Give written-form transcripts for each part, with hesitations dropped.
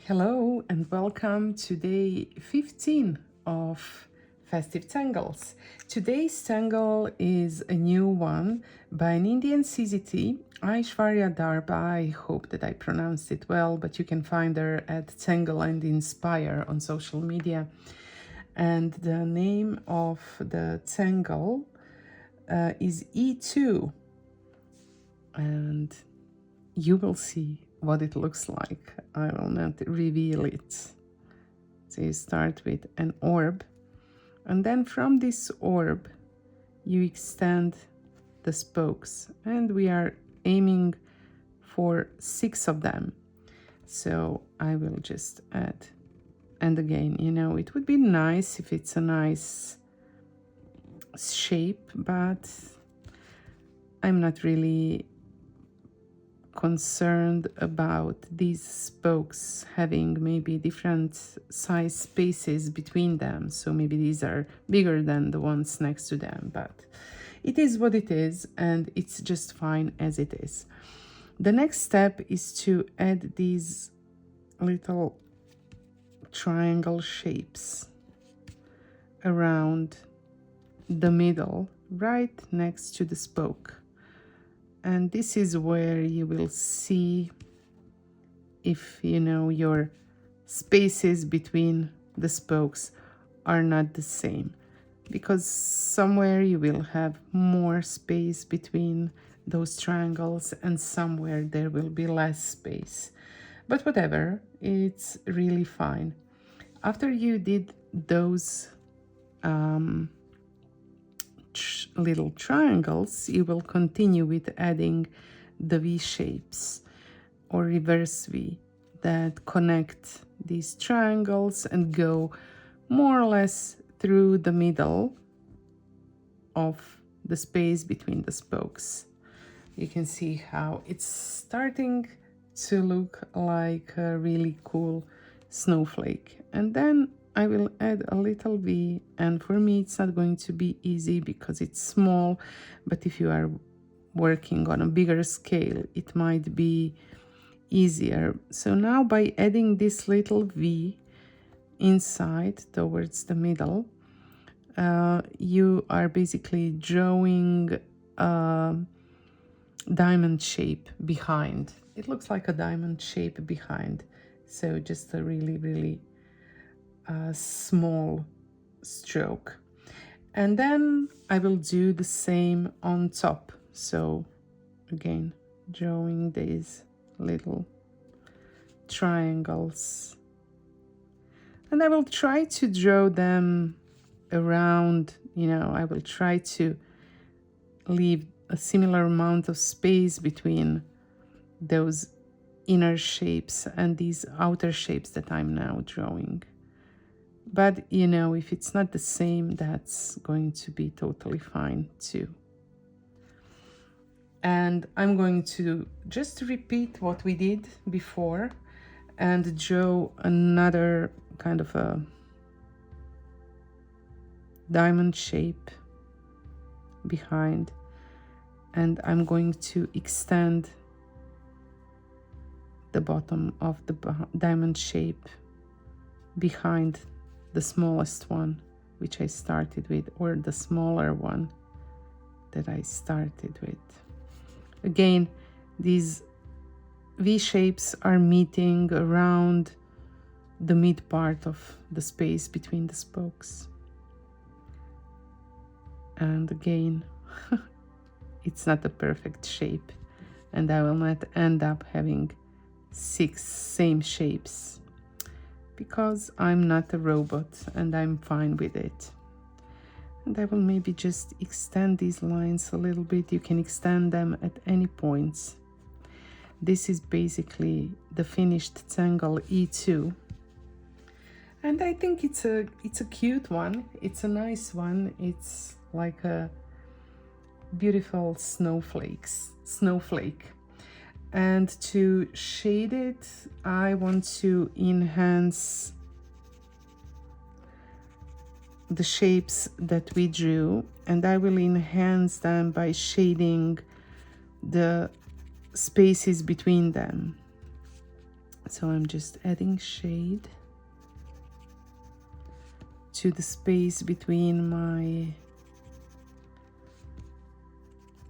Hello and welcome to day 15 of Festive Tangles. Today's tangle is a new one by an Indian CZT, Aishwarya Darba. I hope that I pronounced it well, but you can find her at Tangle and Inspire on social media. And the name of the tangle is E2. And you will see what it looks like. I will not reveal it. So you start with an orb, and then from this orb you extend the spokes, and we are aiming for 6 of them. So I will just add, and again, it would be nice if it's a nice shape, but I'm not really concerned about these spokes having maybe different size spaces between them, so maybe these are bigger than the ones next to them, but it is what it is and it's just fine as it is. The next step is to add these little triangle shapes around the middle right next to the spoke. And this is where you will see if your spaces between the spokes are not the same, because somewhere you will have more space between those triangles and somewhere there will be less space. But whatever, it's really fine. After you did those little triangles, you will continue with adding the V shapes or reverse V that connect these triangles and go more or less through the middle of the space between the spokes. You can see how it's starting to look like a really cool snowflake. And then I will add a little V, and for me it's not going to be easy because it's small, but if you are working on a bigger scale it might be easier. So now by adding this little V inside towards the middle, you are basically drawing a diamond shape behind. It looks like a diamond shape behind, so just a really small stroke. And then I will do the same on top. So again, drawing these little triangles, and I will try to draw them around, I will try to leave a similar amount of space between those inner shapes and these outer shapes that I'm now drawing. But if it's not the same, that's going to be totally fine too. And I'm going to just repeat what we did before and draw another kind of a diamond shape behind, and I'm going to extend the bottom of the diamond shape behind the smallest one which I started with, or the smaller one that I started with. Again, these V shapes are meeting around the mid part of the space between the spokes. And again, it's not a perfect shape, and I will not end up having 6 same shapes, because I'm not a robot and I'm fine with it. And I will maybe just extend these lines a little bit. You can extend them at any points. This is basically the finished tangle E2. And I think it's a cute one. It's a nice one. It's like a beautiful snowflake. And to shade it, I want to enhance the shapes that we drew, and I will enhance them by shading the spaces between them. So I'm just adding shade to the space between my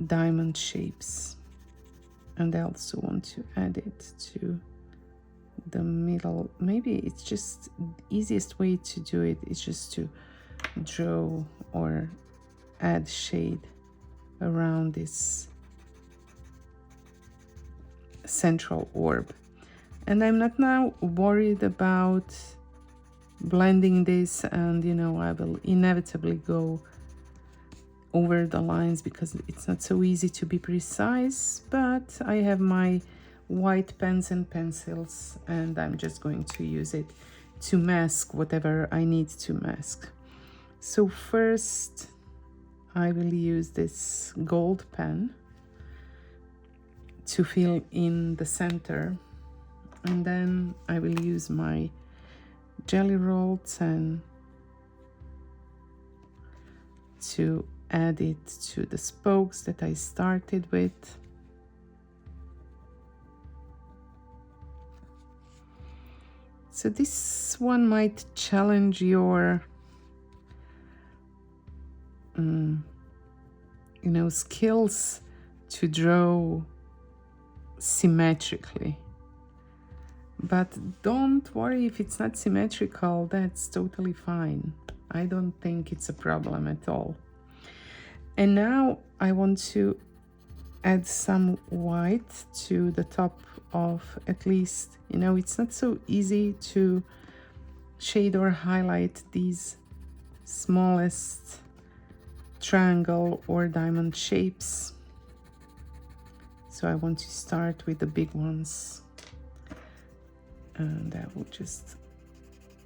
diamond shapes. And I also want to add it to the middle. Maybe it's just the easiest way to do it is just to draw or add shade around this central orb. And I'm not now worried about blending this, and you know, I will inevitably go over the lines because it's not so easy to be precise, but I have my white pens and pencils and I'm just going to use it to mask whatever I need to mask. So first I will use this gold pen to fill in the center, and then I will use my Jelly Roll 10 to add it to the spokes that I started with. So this one might challenge your you know, skills to draw symmetrically. But don't worry if it's not symmetrical, that's totally fine. I don't think it's a problem at all. And now I want to add some white to the top of, at least, you know, it's not so easy to shade or highlight these smallest triangle or diamond shapes. So I want to start with the big ones. And I will just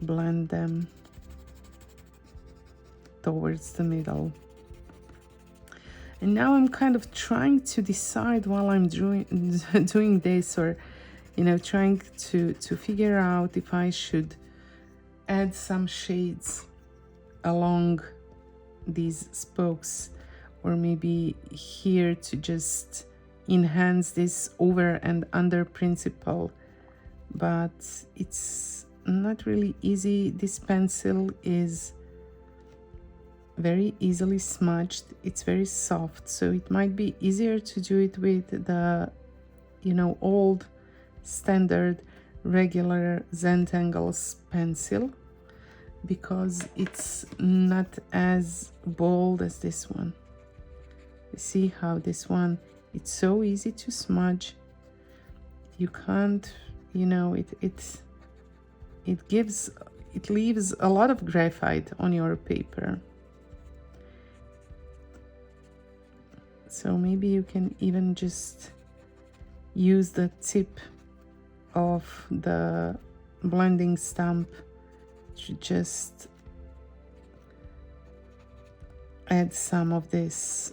blend them towards the middle. And now I'm kind of trying to decide while I'm doing this, or you know, trying to figure out if I should add some shades along these spokes, or maybe here to just enhance this over and under principle. But it's not really easy. This pencil is very easily smudged. It's very soft, so it might be easier to do it with the, you know, old standard regular Zentangle's pencil, because it's not as bold as this one. You see how this one, it's so easy to smudge. You can't, you know, it leaves a lot of graphite on your paper. So maybe you can even just use the tip of the blending stump to just add some of this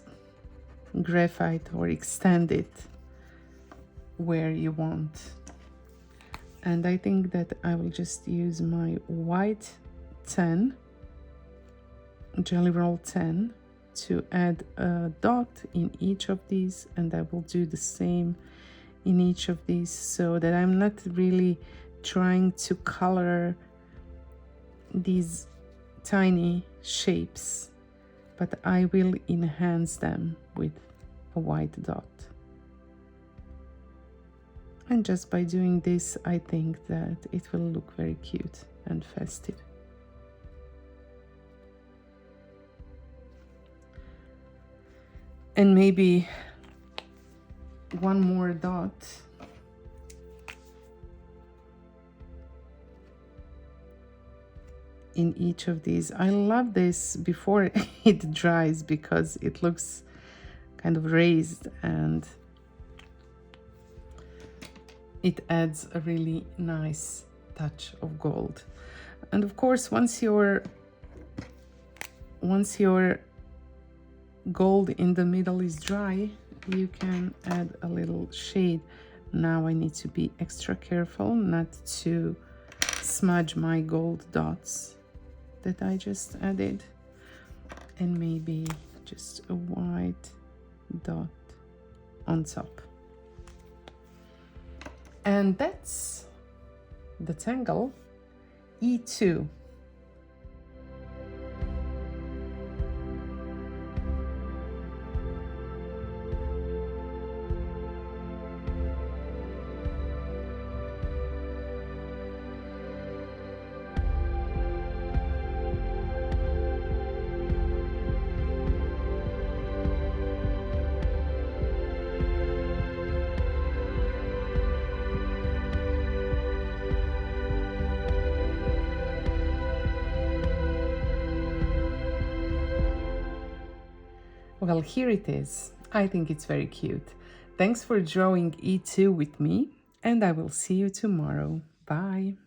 graphite or extend it where you want. And I think that I will just use my white 10, Jelly Roll 10, to add a dot in each of these, and I will do the same in each of these, so that I'm not really trying to color these tiny shapes, but I will enhance them with a white dot. And just by doing this, I think that it will look very cute and festive. And maybe one more dot in each of these. I love this before it dries because it looks kind of raised and it adds a really nice touch of gold. And of course, once your gold in the middle is dry, you can add a little shade. Now I need to be extra careful not to smudge my gold dots that I just added, and maybe just a white dot on top. And that's the tangle E2. Well, here it is. I think it's very cute. Thanks for drawing E2 with me, and I will see you tomorrow. Bye.